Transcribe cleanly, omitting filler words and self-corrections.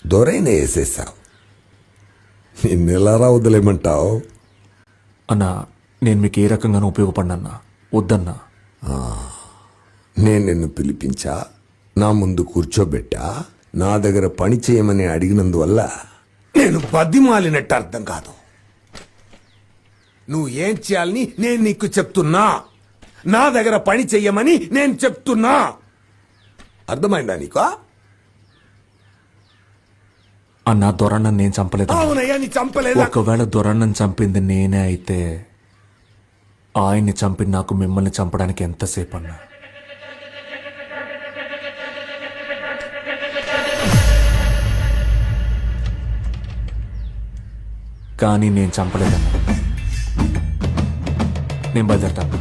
దొరైనా వేసేసావు. నిన్నెలారా వదిలేమంటావు? అన్నా, నేను మీకు ఏ రకంగానూ ఉపయోగపడినన్నా వద్దన్నా. నేను నిన్ను పిలిపించా, నా ముందు కూర్చోబెట్టా, నా దగ్గర పని చేయమని అడిగినందువల్ల నేను బద్దిమాలినట్టు అర్థం కాదు. నువ్వు ఏం చేయాలని నేను నీకు చెప్తున్నా, నా దగ్గర పని చెయ్యమని నేను చెప్తున్నా. అర్థమైందా నీకు? అన్నా, దొరన్నను నేను చంపలేదు. అవునయ్యా, నీ చంపలేదా? ఒకవేళ దొరన్నను చంపింది నేనే అయితే ఆయన్ని చంపి నాకు మిమ్మల్ని చంపడానికి ఎంతసేపు అన్నా? కానీ నేను చంపలేదన్నా. నేను బయలుదేరతాను.